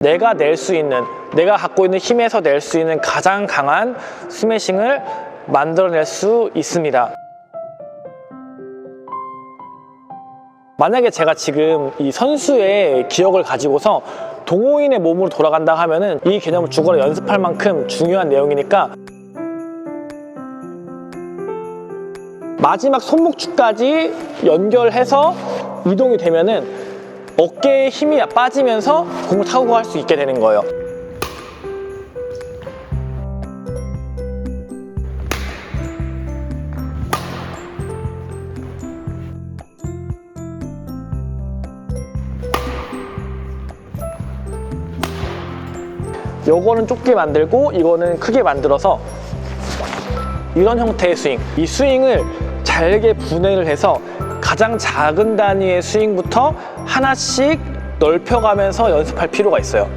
내가 낼 수 있는, 내가 갖고 있는 힘에서 낼 수 있는 가장 강한 스매싱을 만들어낼 수 있습니다. 만약에 제가 지금 이 선수의 기억을 가지고서 동호인의 몸으로 돌아간다 하면은 이 개념을 죽어라 연습할 만큼 중요한 내용이니까 마지막 손목축까지 연결해서 이동이 되면은 어깨에 힘이 빠지면서 공을 타고 갈 수 있게 되는 거예요. 요거는 좁게 만들고 이거는 크게 만들어서 이런 형태의 스윙, 이 스윙을 잘게 분해를 해서 가장 작은 단위의 스윙부터 하나씩 넓혀가면서 연습할 필요가 있어요.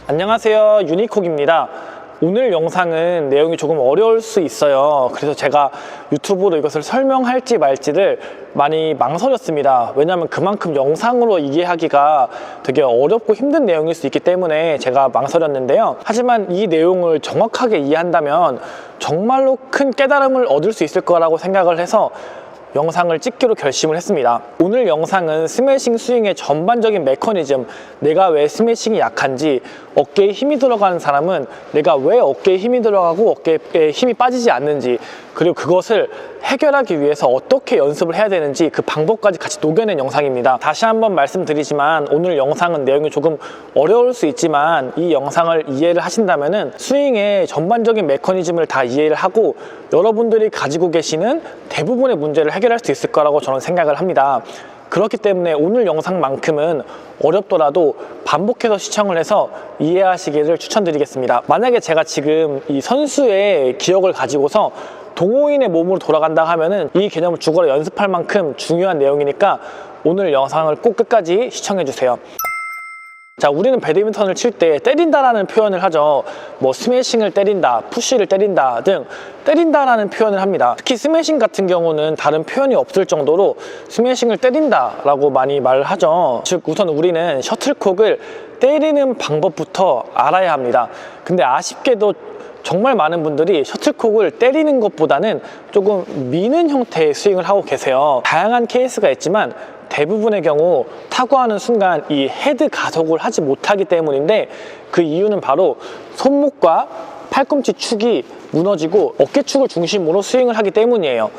안녕하세요, 유니콕입니다. 오늘 영상은 내용이 조금 어려울 수 있어요. 그래서 제가 유튜브로 이것을 설명할지 말지를 많이 망설였습니다. 왜냐하면 그만큼 영상으로 이해하기가 되게 어렵고 힘든 내용일 수 있기 때문에 제가 망설였는데요. 하지만 이 내용을 정확하게 이해한다면 정말로 큰 깨달음을 얻을 수 있을 거라고 생각을 해서 영상을 찍기로 결심을 했습니다. 오늘 영상은 스매싱 스윙의 전반적인 메커니즘, 내가 왜 스매싱이 약한지, 어깨에 힘이 들어가는 사람은 내가 왜 어깨에 힘이 들어가고 어깨에 힘이 빠지지 않는지, 그리고 그것을 해결하기 위해서 어떻게 연습을 해야 되는지 그 방법까지 같이 녹여낸 영상입니다. 다시 한번 말씀드리지만 오늘 영상은 내용이 조금 어려울 수 있지만 이 영상을 이해를 하신다면 스윙의 전반적인 메커니즘을 다 이해를 하고 여러분들이 가지고 계시는 대부분의 문제를 해결할 수 있을 거라고 저는 생각을 합니다. 그렇기 때문에 오늘 영상만큼은 어렵더라도 반복해서 시청을 해서 이해하시기를 추천드리겠습니다. 만약에 제가 지금 이 선수의 기억을 가지고서 동호인의 몸으로 돌아간다 하면은 이 개념을 죽어라 연습할 만큼 중요한 내용이니까 오늘 영상을 꼭 끝까지 시청해 주세요. 자, 우리는 배드민턴을 칠 때 때린다라는 표현을 하죠. 뭐 스매싱을 때린다, 푸시를 때린다 등 때린다라는 표현을 합니다. 특히 스매싱 같은 경우는 다른 표현이 없을 정도로 스매싱을 때린다라고 많이 말을 하죠. 즉 우선 우리는 셔틀콕을 때리는 방법부터 알아야 합니다. 근데 아쉽게도 정말 많은 분들이 셔틀콕을 때리는 것보다는 조금 미는 형태의 스윙을 하고 계세요. 다양한 케이스가 있지만 대부분의 경우 타구하는 순간 이 헤드 가속을 하지 못하기 때문인데 그 이유는 바로 손목과 팔꿈치 축이 무너지고 어깨축을 중심으로 스윙을 하기 때문이에요.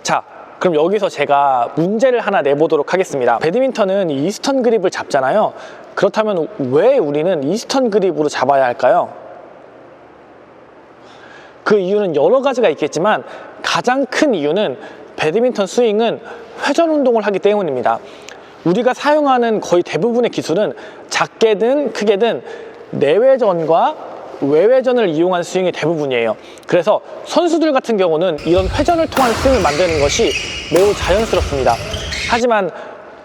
자, 그럼 여기서 제가 문제를 하나 내보도록 하겠습니다. 배드민턴은 이스턴 그립을 잡잖아요. 그렇다면 왜 우리는 이스턴 그립으로 잡아야 할까요? 그 이유는 여러 가지가 있겠지만 가장 큰 이유는 배드민턴 스윙은 회전 운동을 하기 때문입니다. 우리가 사용하는 거의 대부분의 기술은 작게든 크게든 내외전과 외외전을 이용한 스윙이 대부분이에요. 그래서 선수들 같은 경우는 이런 회전을 통한 스윙을 만드는 것이 매우 자연스럽습니다. 하지만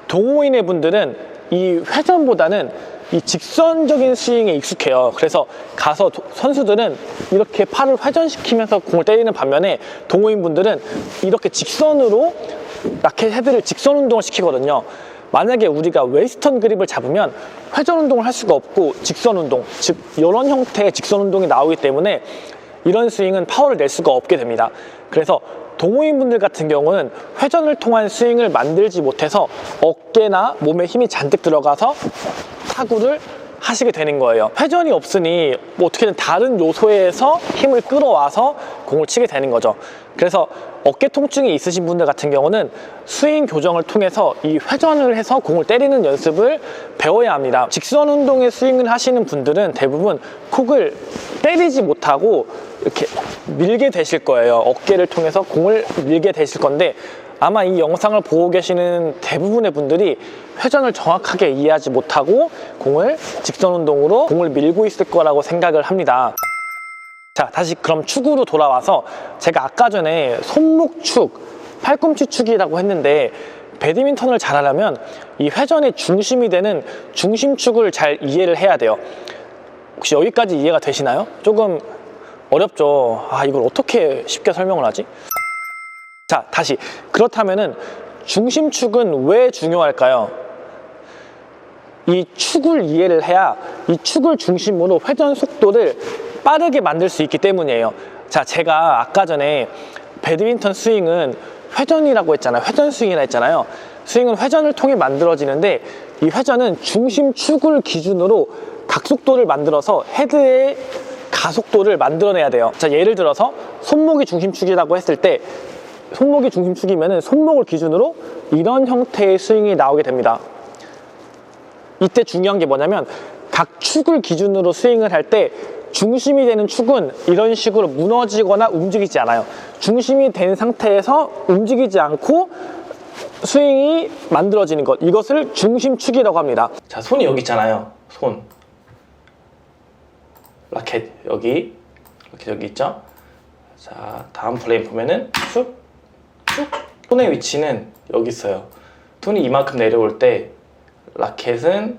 동호인의 분들은 이 회전보다는 이 직선적인 스윙에 익숙해요. 그래서 가서 선수들은 이렇게 팔을 회전시키면서 공을 때리는 반면에 동호인분들은 이렇게 직선으로 라켓 헤드를 직선 운동을 시키거든요. 만약에 우리가 웨스턴 그립을 잡으면 회전 운동을 할 수가 없고 직선 운동, 즉 이런 형태의 직선 운동이 나오기 때문에 이런 스윙은 파워를 낼 수가 없게 됩니다. 그래서 동호인분들 같은 경우는 회전을 통한 스윙을 만들지 못해서 어깨나 몸에 힘이 잔뜩 들어가서 타구를 하시게 되는 거예요. 회전이 없으니 뭐 어떻게든 다른 요소에서 힘을 끌어와서 공을 치게 되는 거죠. 그래서 어깨 통증이 있으신 분들 같은 경우는 스윙 교정을 통해서 이 회전을 해서 공을 때리는 연습을 배워야 합니다. 직선 운동의 스윙을 하시는 분들은 대부분 콕을 때리지 못하고 이렇게 밀게 되실 거예요. 어깨를 통해서 공을 밀게 되실 건데 아마 이 영상을 보고 계시는 대부분의 분들이 회전을 정확하게 이해하지 못하고 공을 직선 운동으로 공을 밀고 있을 거라고 생각을 합니다. 자, 다시 그럼 축으로 돌아와서 제가 아까 전에 손목축, 팔꿈치 축이라고 했는데 배드민턴을 잘하려면 이 회전의 중심이 되는 중심축을 잘 이해를 해야 돼요. 혹시 여기까지 이해가 되시나요? 조금 어렵죠? 아, 이걸 어떻게 쉽게 설명을 하지? 자, 다시 그렇다면은 중심축은 왜 중요할까요? 이 축을 이해를 해야 이 축을 중심으로 회전 속도를 빠르게 만들 수 있기 때문이에요. 자, 제가 아까 전에 배드민턴 스윙은 회전이라고 했잖아요. 회전 스윙이라 했잖아요. 스윙은 회전을 통해 만들어지는데 이 회전은 중심축을 기준으로 각속도를 만들어서 헤드의 가속도를 만들어내야 돼요. 자, 예를 들어서 손목이 중심축이라고 했을 때 손목이 중심축이면 손목을 기준으로 이런 형태의 스윙이 나오게 됩니다. 이때 중요한 게 뭐냐면 각 축을 기준으로 스윙을 할 때 중심이 되는 축은 이런 식으로 무너지거나 움직이지 않아요. 중심이 된 상태에서 움직이지 않고 스윙이 만들어지는 것, 이것을 중심축이라고 합니다. 자, 손이 여기 있잖아요. 손, 라켓 여기, 이렇게 여기 있죠. 자, 다음 플레이 보면은 쭉 손의 위치는 여기 있어요. 손이 이만큼 내려올 때 라켓은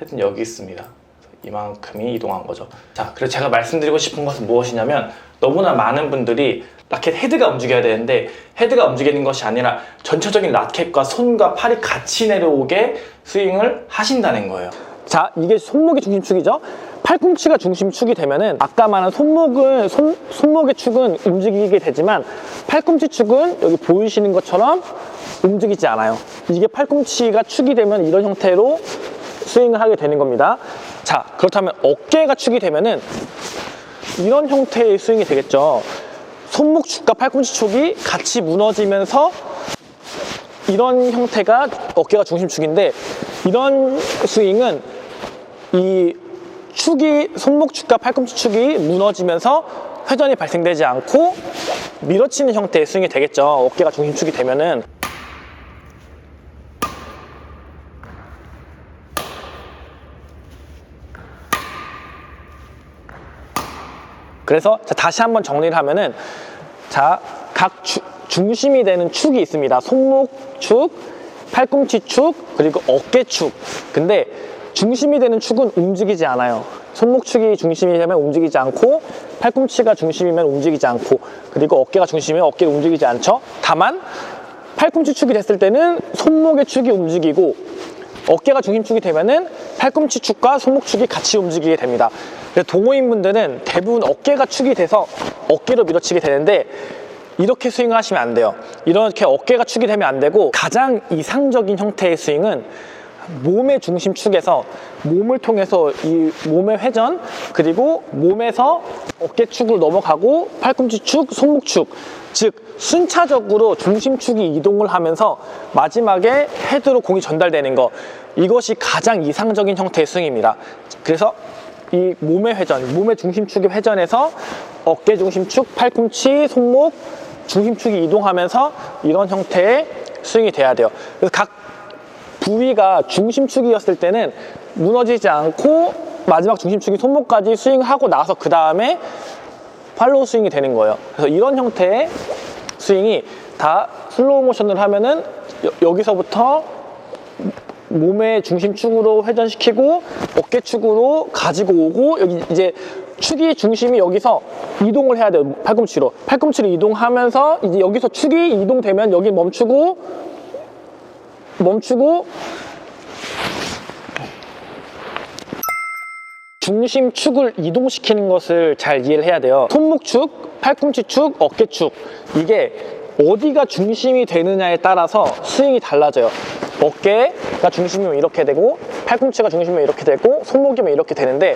헤드는 여기 있습니다. 이만큼이 이동한 거죠. 자, 그래서 제가 말씀드리고 싶은 것은 무엇이냐면 너무나 많은 분들이 라켓 헤드가 움직여야 되는데 헤드가 움직이는 것이 아니라 전체적인 라켓과 손과 팔이 같이 내려오게 스윙을 하신다는 거예요. 자, 이게 손목이 중심축이죠. 팔꿈치가 중심축이 되면은 아까 말한 손목의 축은 움직이게 되지만 팔꿈치 축은 여기 보이시는 것처럼 움직이지 않아요. 이게 팔꿈치가 축이 되면 이런 형태로 스윙을 하게 되는 겁니다. 자, 그렇다면 어깨가 축이 되면은 이런 형태의 스윙이 되겠죠. 손목 축과 팔꿈치 축이 같이 무너지면서 이런 형태가 어깨가 중심축인데 이런 스윙은 이 축이 손목 축과 팔꿈치 축이 무너지면서 회전이 발생되지 않고 밀어치는 형태의 스윙이 되겠죠. 어깨가 중심축이 되면은. 그래서 다시 한번 정리를 하면은 자, 각 중심이 되는 축이 있습니다. 손목 축, 팔꿈치 축, 그리고 어깨 축. 근데 중심이 되는 축은 움직이지 않아요. 손목 축이 중심이 되면 움직이지 않고 팔꿈치가 중심이면 움직이지 않고 그리고 어깨가 중심이면 어깨가 움직이지 않죠. 다만 팔꿈치 축이 됐을 때는 손목의 축이 움직이고 어깨가 중심축이 되면은 팔꿈치 축과 손목 축이 같이 움직이게 됩니다. 그래서 동호인분들은 대부분 어깨가 축이 돼서 어깨로 밀어치게 되는데 이렇게 스윙을 하시면 안 돼요. 이렇게 어깨가 축이 되면 안 되고 가장 이상적인 형태의 스윙은 몸의 중심축에서 몸을 통해서 이 몸의 회전 그리고 몸에서 어깨축으로 넘어가고 팔꿈치 축, 손목 축, 즉 순차적으로 중심축이 이동을 하면서 마지막에 헤드로 공이 전달되는 것, 이것이 가장 이상적인 형태의 스윙입니다. 그래서 이 몸의 회전, 몸의 중심축의 회전에서 어깨 중심축, 팔꿈치, 손목 중심축이 이동하면서 이런 형태의 스윙이 돼야 돼요. 그래서 각 부위가 중심축이었을 때는 무너지지 않고 마지막 중심축이 손목까지 스윙하고 나서 그 다음에 팔로우 스윙이 되는 거예요. 그래서 이런 형태의 스윙이 다 슬로우 모션을 하면은 여기서부터 몸의 중심축으로 회전시키고 어깨축으로 가지고 오고 여기 이제 축이 중심이 여기서 이동을 해야 돼요. 팔꿈치로 이동하면서 이제 여기서 축이 이동되면 여기 멈추고 중심축을 이동시키는 것을 잘 이해를 해야 돼요. 손목축, 팔꿈치축, 어깨축, 이게 어디가 중심이 되느냐에 따라서 스윙이 달라져요. 어깨가 중심이면 이렇게 되고 팔꿈치가 중심이면 이렇게 되고 손목이면 이렇게 되는데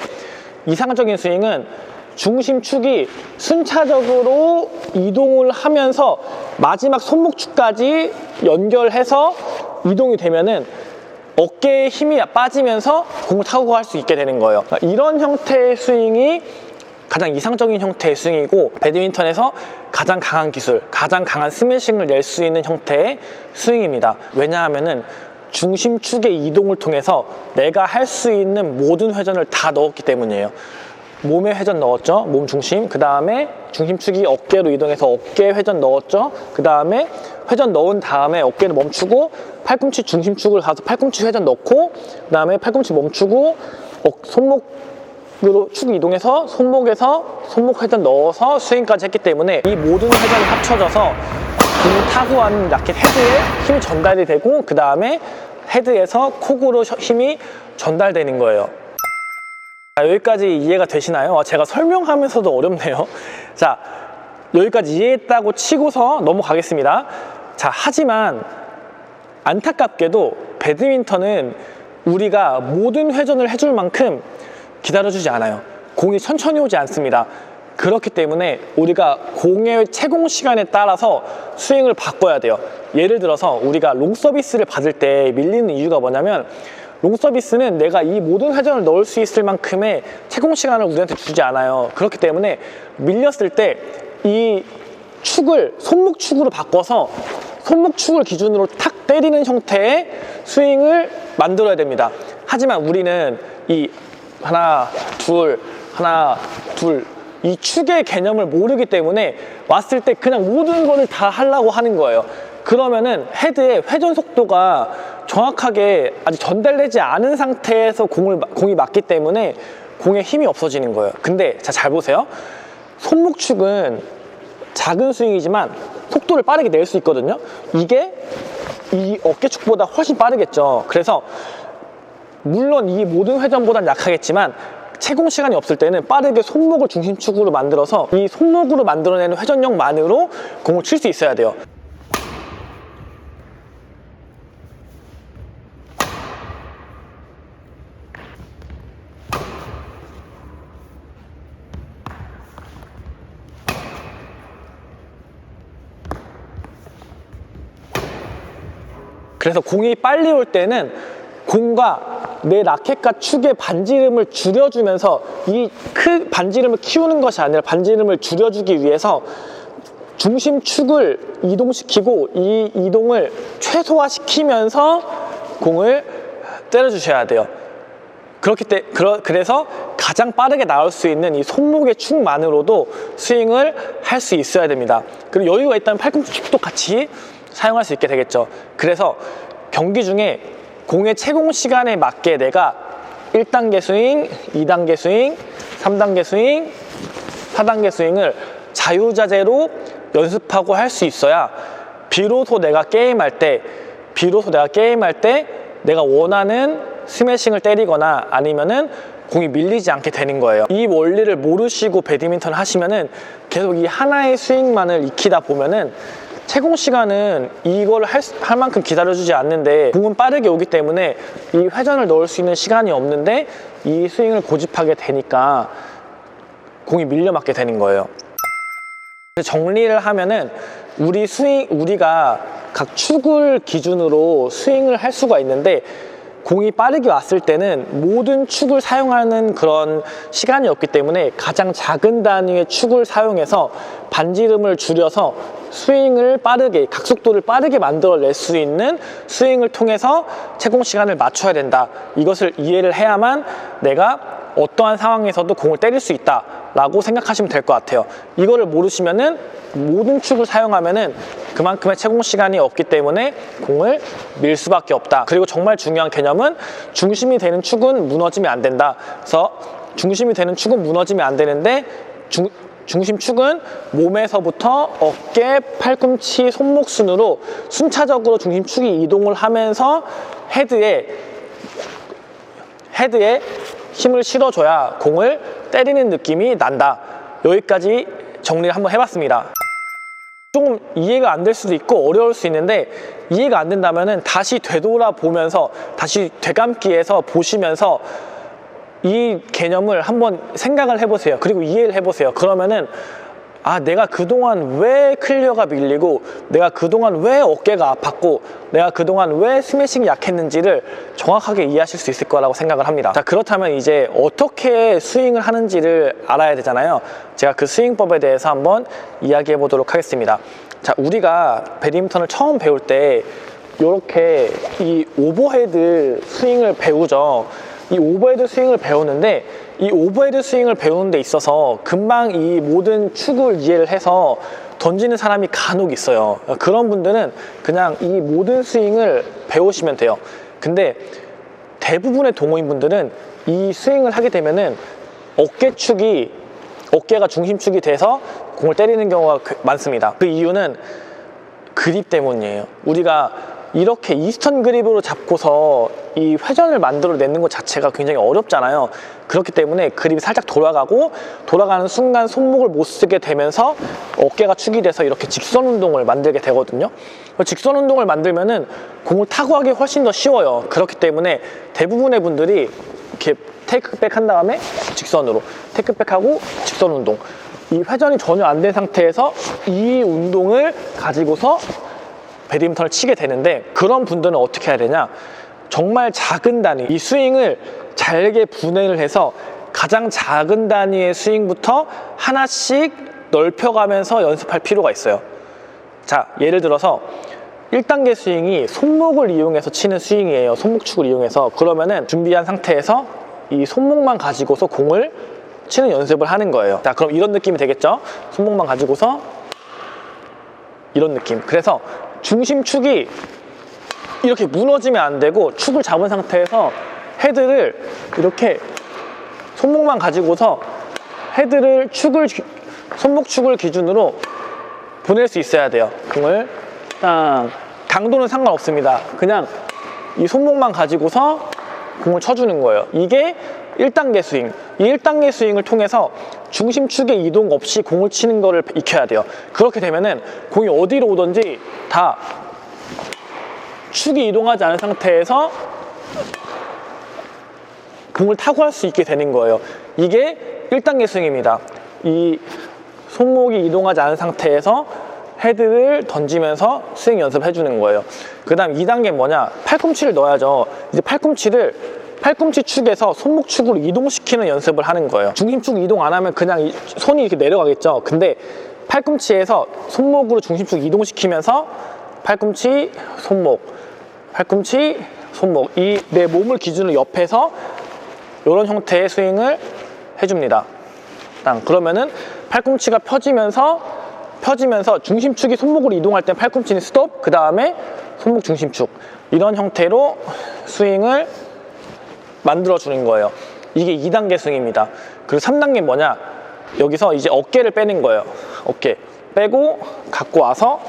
이상적인 스윙은 중심축이 순차적으로 이동을 하면서 마지막 손목축까지 연결해서 이동이 되면은 어깨에 힘이 빠지면서 공을 타고 갈 수 있게 되는 거예요. 이런 형태의 스윙이 가장 이상적인 형태의 스윙이고 배드민턴에서 가장 강한 기술, 가장 강한 스매싱을 낼 수 있는 형태의 스윙입니다. 왜냐하면은 중심축의 이동을 통해서 내가 할 수 있는 모든 회전을 다 넣었기 때문이에요. 몸에 회전 넣었죠, 몸 중심. 그 다음에 중심축이 어깨로 이동해서 어깨 회전 넣었죠. 그 다음에 회전 넣은 다음에 어깨를 멈추고 팔꿈치 중심축을 가서 팔꿈치 회전 넣고 그 다음에 팔꿈치 멈추고 손목으로 축 이동해서 손목에서 손목 회전 넣어서 스윙까지 했기 때문에 이 모든 회전이 합쳐져서 공을 타고 하는 라켓 헤드에 힘이 전달이 되고 그 다음에 헤드에서 콕으로 힘이 전달되는 거예요. 여기까지 이해가 되시나요? 제가 설명하면서도 어렵네요. 자, 여기까지 이해했다고 치고서 넘어가겠습니다. 자, 하지만 안타깝게도 배드민턴은 우리가 모든 회전을 해줄 만큼 기다려주지 않아요. 공이 천천히 오지 않습니다. 그렇기 때문에 우리가 공의 채공 시간에 따라서 스윙을 바꿔야 돼요. 예를 들어서 우리가 롱 서비스를 받을 때 밀리는 이유가 뭐냐면, 롱 서비스는 내가 이 모든 회전을 넣을 수 있을 만큼의 채공 시간을 우리한테 주지 않아요. 그렇기 때문에 밀렸을 때 이 축을 손목 축으로 바꿔서 손목 축을 기준으로 탁 때리는 형태의 스윙을 만들어야 됩니다. 하지만 우리는 이 하나, 둘 이 축의 개념을 모르기 때문에 왔을 때 그냥 모든 거를 다 하려고 하는 거예요. 그러면은 헤드의 회전 속도가 정확하게 아직 전달되지 않은 상태에서 공이 맞기 때문에 공에 힘이 없어지는 거예요. 근데 자, 잘 보세요. 손목축은 작은 스윙이지만 속도를 빠르게 낼 수 있거든요. 이게 이 어깨축보다 훨씬 빠르겠죠. 그래서 물론 이 모든 회전보단 약하겠지만 채공 시간이 없을 때는 빠르게 손목을 중심축으로 만들어서 이 손목으로 만들어내는 회전력만으로 공을 칠 수 있어야 돼요. 그래서 공이 빨리 올 때는 공과 내 라켓과 축의 반지름을 줄여주면서 이 반지름을 키우는 것이 아니라 반지름을 줄여주기 위해서 중심축을 이동시키고 이 이동을 최소화시키면서 공을 때려주셔야 돼요. 그래서 가장 빠르게 나올 수 있는 이 손목의 축만으로도 스윙을 할 수 있어야 됩니다. 그리고 여유가 있다면 팔꿈치 축도 같이 사용할 수 있게 되겠죠. 그래서 경기 중에 공의 채공 시간에 맞게 내가 1단계 스윙, 2단계 스윙, 3단계 스윙, 4단계 스윙을 자유자재로 연습하고 할 수 있어야 비로소 내가 게임할 때 내가 원하는 스매싱을 때리거나 아니면은 공이 밀리지 않게 되는 거예요. 이 원리를 모르시고 배드민턴을 하시면은 계속 이 하나의 스윙만을 익히다 보면은 채공 시간은 이걸 할 만큼 기다려주지 않는데 공은 빠르게 오기 때문에 이 회전을 넣을 수 있는 시간이 없는데 이 스윙을 고집하게 되니까 공이 밀려맞게 되는 거예요. 정리를 하면은 우리가 각 축을 기준으로 스윙을 할 수가 있는데 공이 빠르게 왔을 때는 모든 축을 사용하는 그런 시간이 없기 때문에 가장 작은 단위의 축을 사용해서 반지름을 줄여서 스윙을 빠르게, 각속도를 빠르게 만들어낼 수 있는 스윙을 통해서 채공 시간을 맞춰야 된다. 이것을 이해를 해야만 내가 어떠한 상황에서도 공을 때릴 수 있다 라고 생각하시면 될 것 같아요. 이거를 모르시면은 모든 축을 사용하면은 그만큼의 채공 시간이 없기 때문에 공을 밀 수밖에 없다. 그리고 정말 중요한 개념은 중심이 되는 축은 무너지면 안 된다. 그래서 중심이 되는 축은 무너지면 안 되는데 중심축은 몸에서부터 어깨, 팔꿈치, 손목 순으로 순차적으로 중심축이 이동을 하면서 헤드에 힘을 실어줘야 공을 때리는 느낌이 난다. 여기까지 정리를 한번 해봤습니다. 조금 이해가 안 될 수도 있고 어려울 수 있는데 이해가 안 된다면 다시 되돌아보면서 다시 되감기해서 보시면서 이 개념을 한번 생각을 해보세요. 그리고 이해를 해보세요. 그러면은 내가 그동안 왜 클리어가 밀리고 내가 그동안 왜 어깨가 아팠고 내가 그동안 왜 스매싱이 약했는지를 정확하게 이해하실 수 있을 거라고 생각을 합니다. 자, 그렇다면 이제 어떻게 스윙을 하는지를 알아야 되잖아요. 제가 그 스윙법에 대해서 한번 이야기해 보도록 하겠습니다. 자, 우리가 배드민턴을 처음 배울 때 이렇게 이 오버헤드 스윙을 배우죠. 이 오버헤드 스윙을 배우는데 이 오버헤드 스윙을 배우는 데 있어서 금방 이 모든 축을 이해를 해서 던지는 사람이 간혹 있어요. 그런 분들은 그냥 이 모든 스윙을 배우시면 돼요. 근데 대부분의 동호인분들은 이 스윙을 하게 되면은 어깨가 중심축이 돼서 공을 때리는 경우가 많습니다. 그 이유는 그립 때문이에요. 우리가 이렇게 이스턴 그립으로 잡고서 이 회전을 만들어내는 것 자체가 굉장히 어렵잖아요. 그렇기 때문에 그립이 살짝 돌아가고 돌아가는 순간 손목을 못 쓰게 되면서 어깨가 축이 돼서 이렇게 직선 운동을 만들게 되거든요. 직선 운동을 만들면은 공을 타고 하기 훨씬 더 쉬워요. 그렇기 때문에 대부분의 분들이 이렇게 테이크백 한 다음에 직선으로 테이크백하고 직선 운동, 이 회전이 전혀 안 된 상태에서 이 운동을 가지고서 배드민턴을 치게 되는데, 그런 분들은 어떻게 해야 되냐, 정말 작은 단위, 이 스윙을 잘게 분해를 해서 가장 작은 단위의 스윙부터 하나씩 넓혀가면서 연습할 필요가 있어요. 자, 예를 들어서 1단계 스윙이 손목을 이용해서 치는 스윙이에요. 손목축을 이용해서. 그러면은 준비한 상태에서 이 손목만 가지고서 공을 치는 연습을 하는 거예요. 자, 그럼 이런 느낌이 되겠죠? 손목만 가지고서 이런 느낌. 그래서 중심축이 이렇게 무너지면 안 되고, 축을 잡은 상태에서 헤드를 이렇게 손목만 가지고서 헤드를 손목축을 기준으로 보낼 수 있어야 돼요. 공을 딱, 강도는 상관없습니다. 그냥 이 손목만 가지고서 공을 쳐주는 거예요. 이게 1단계 스윙. 이 1단계 스윙을 통해서 중심축의 이동 없이 공을 치는 거를 익혀야 돼요. 그렇게 되면은 공이 어디로 오든지 다 축이 이동하지 않은 상태에서 공을 타고 할 수 있게 되는 거예요. 이게 1단계 스윙입니다. 이 손목이 이동하지 않은 상태에서 헤드를 던지면서 스윙 연습해 주는 거예요. 그 다음 2단계는 뭐냐, 팔꿈치를 넣어야죠. 이제 팔꿈치 축에서 손목 축으로 이동시키는 연습을 하는 거예요. 중심축 이동 안 하면 그냥 손이 이렇게 내려가겠죠. 근데 팔꿈치에서 손목으로 중심축 이동시키면서 팔꿈치, 손목, 팔꿈치, 손목, 이 내 몸을 기준으로 옆에서 이런 형태의 스윙을 해줍니다. 그러면은 팔꿈치가 펴지면서 중심축이 손목으로 이동할 때 팔꿈치는 스톱, 그 다음에 손목 중심축, 이런 형태로 스윙을 만들어주는 거예요. 이게 2단계 스윙입니다. 그리고 3단계는 뭐냐, 여기서 이제 어깨를 빼는 거예요. 어깨 빼고 갖고 와서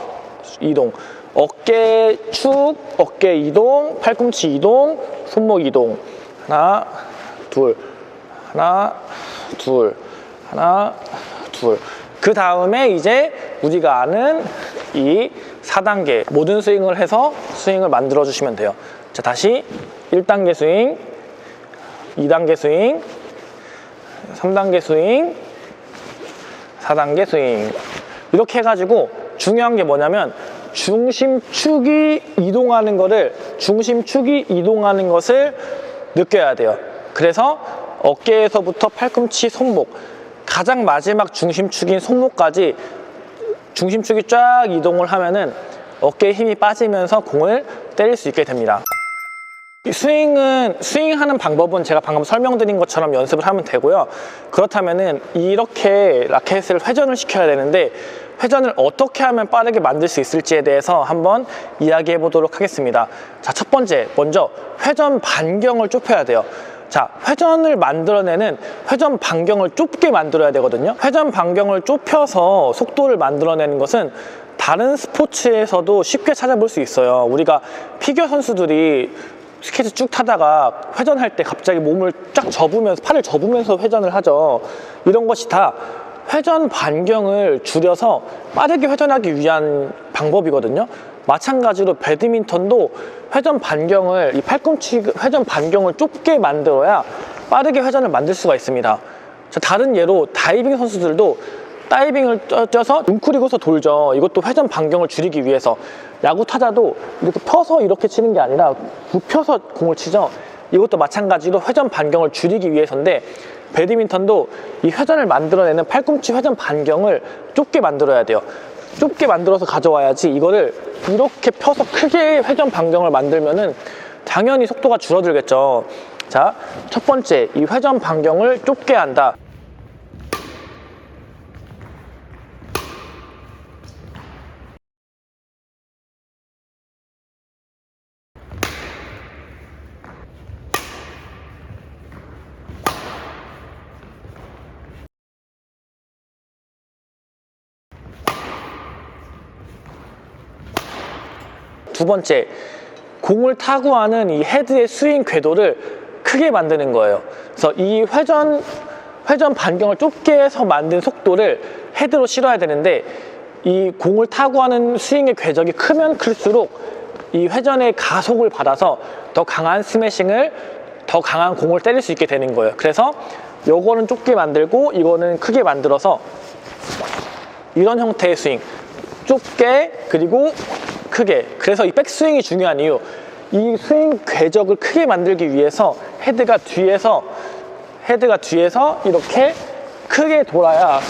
이동, 어깨 축, 어깨 이동, 팔꿈치 이동, 손목 이동, 하나 둘, 하나 둘, 하나 둘. 그 다음에 이제 우리가 아는 이 4단계 모든 스윙을 해서 스윙을 만들어 주시면 돼요. 자, 다시 1단계 스윙, 2단계 스윙, 3단계 스윙, 4단계 스윙, 이렇게 해가지고 중요한 게 뭐냐면 중심축이 이동하는 것을 느껴야 돼요. 그래서 어깨에서부터 팔꿈치, 손목, 가장 마지막 중심축인 손목까지 중심축이 쫙 이동을 하면은 어깨에 힘이 빠지면서 공을 때릴 수 있게 됩니다. 스윙하는 방법은 제가 방금 설명드린 것처럼 연습을 하면 되고요. 그렇다면은 이렇게 라켓을 회전을 시켜야 되는데, 회전을 어떻게 하면 빠르게 만들 수 있을지에 대해서 한번 이야기해 보도록 하겠습니다. 자, 첫 번째, 먼저 회전 반경을 좁혀야 돼요. 자, 회전을 만들어내는 회전 반경을 좁게 만들어야 되거든요. 회전 반경을 좁혀서 속도를 만들어내는 것은 다른 스포츠에서도 쉽게 찾아볼 수 있어요. 우리가 피겨 선수들이 스케이트 쭉 타다가 회전할 때 갑자기 몸을 쫙 접으면서, 팔을 접으면서 회전을 하죠. 이런 것이 다 회전 반경을 줄여서 빠르게 회전하기 위한 방법이거든요. 마찬가지로 배드민턴도 회전 반경을, 이 팔꿈치 회전 반경을 좁게 만들어야 빠르게 회전을 만들 수가 있습니다. 자, 다른 예로 다이빙 선수들도 다이빙을 쪄서 웅크리고서 돌죠. 이것도 회전 반경을 줄이기 위해서. 야구 타자도 이렇게 펴서 이렇게 치는 게 아니라 굽혀서 공을 치죠. 이것도 마찬가지로 회전 반경을 줄이기 위해서인데, 배드민턴도 이 회전을 만들어내는 팔꿈치 회전 반경을 좁게 만들어야 돼요. 좁게 만들어서 가져와야지, 이거를 이렇게 펴서 크게 회전 반경을 만들면은 당연히 속도가 줄어들겠죠. 자, 첫 번째, 이 회전 반경을 좁게 한다. 두 번째, 공을 타고 하는 이 헤드의 스윙 궤도를 크게 만드는 거예요. 그래서 이 회전 반경을 좁게 해서 만든 속도를 헤드로 실어야 되는데, 이 공을 타고 하는 스윙의 궤적이 크면 클수록 이 회전의 가속을 받아서 더 강한 스매싱을, 더 강한 공을 때릴 수 있게 되는 거예요. 그래서 요거는 좁게 만들고 이거는 크게 만들어서 이런 형태의 스윙, 좁게 그리고 크게. 그래서 이 백스윙이 중요한 이유, 이 스윙 궤적을 크게 만들기 위해서 헤드가 뒤에서 이렇게 크게 돌아야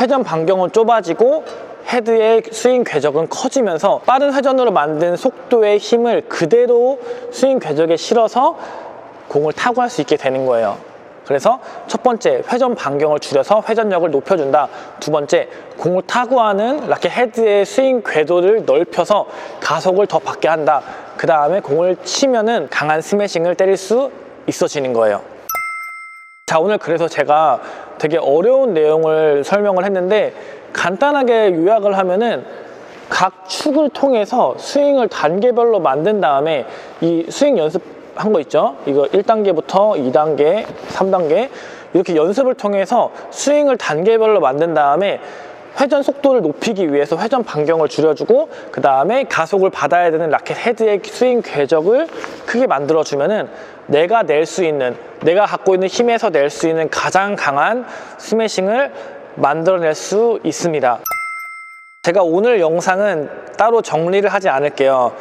회전 반경은 좁아지고 헤드의 스윙 궤적은 커지면서 빠른 회전으로 만든 속도의 힘을 그대로 스윙 궤적에 실어서 공을 타고 할 수 있게 되는 거예요. 그래서 첫 번째, 회전 반경을 줄여서 회전력을 높여준다. 두 번째, 공을 타고 하는 라켓 헤드의 스윙 궤도를 넓혀서 가속을 더 받게 한다. 그 다음에 공을 치면은 강한 스매싱을 때릴 수 있어지는 거예요. 자, 오늘 그래서 제가 되게 어려운 내용을 설명을 했는데, 간단하게 요약을 하면은 각 축을 통해서 스윙을 단계별로 만든 다음에 이 스윙 연습한 거 있죠? 이거 1단계부터 2단계, 3단계 이렇게 연습을 통해서 스윙을 단계별로 만든 다음에 회전 속도를 높이기 위해서 회전 반경을 줄여주고, 그 다음에 가속을 받아야 되는 라켓 헤드의 스윙 궤적을 크게 만들어주면은 내가 갖고 있는 힘에서 낼 수 있는 가장 강한 스매싱을 만들어낼 수 있습니다. 제가 오늘 영상은 따로 정리를 하지 않을게요.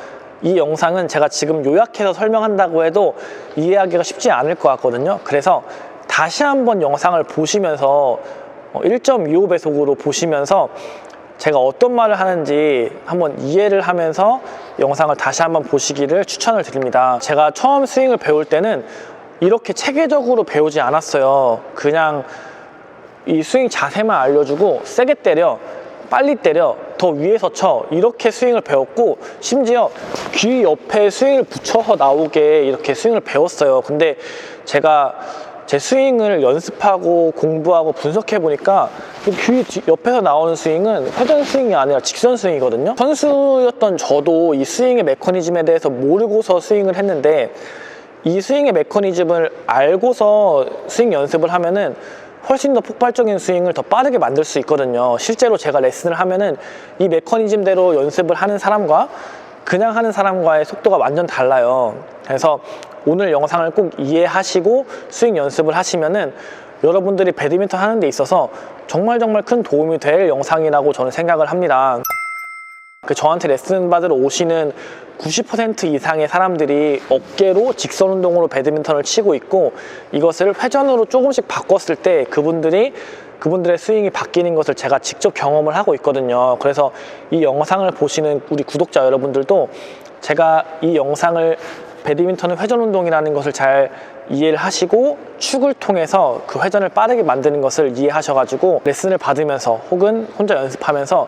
이 영상은 제가 지금 요약해서 설명한다고 해도 이해하기가 쉽지 않을 것 같거든요. 그래서 다시 한번 영상을 보시면서 1.25배속으로 보시면서 제가 어떤 말을 하는지 한번 이해를 하면서 영상을 다시 한번 보시기를 추천을 드립니다. 제가 처음 스윙을 배울 때는 이렇게 체계적으로 배우지 않았어요. 그냥 이 스윙 자세만 알려주고 세게 때려, 빨리 때려, 더 위에서 쳐, 이렇게 스윙을 배웠고, 심지어 귀 옆에 스윙을 붙여서 나오게 이렇게 스윙을 배웠어요. 근데 제가 제 스윙을 연습하고 공부하고 분석해 보니까 귀 옆에서 나오는 스윙은 회전 스윙이 아니라 직선 스윙이거든요. 선수였던 저도 이 스윙의 메커니즘에 대해서 모르고서 스윙을 했는데, 이 스윙의 메커니즘을 알고서 스윙 연습을 하면은 훨씬 더 폭발적인 스윙을 더 빠르게 만들 수 있거든요. 실제로 제가 레슨을 하면은 이 메커니즘대로 연습을 하는 사람과 그냥 하는 사람과의 속도가 완전 달라요. 그래서 오늘 영상을 꼭 이해하시고 스윙 연습을 하시면은 여러분들이 배드민턴 하는 데 있어서 정말 큰 도움이 될 영상이라고 저는 생각을 합니다. 저한테 레슨 받으러 오시는 90% 이상의 사람들이 어깨로 직선 운동으로 배드민턴을 치고 있고, 이것을 회전으로 조금씩 바꿨을 때 그분들의 스윙이 바뀌는 것을 제가 직접 경험을 하고 있거든요. 그래서 이 영상을 보시는 우리 구독자 여러분들도 제가 이 영상을 배드민턴은 회전 운동이라는 것을 잘 이해를 하시고 축을 통해서 그 회전을 빠르게 만드는 것을 이해하셔가지고 레슨을 받으면서 혹은 혼자 연습하면서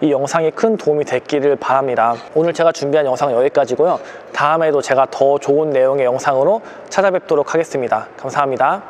이 영상이 큰 도움이 됐기를 바랍니다. 오늘 제가 준비한 영상은 여기까지고요. 다음에도 제가 더 좋은 내용의 영상으로 찾아뵙도록 하겠습니다. 감사합니다.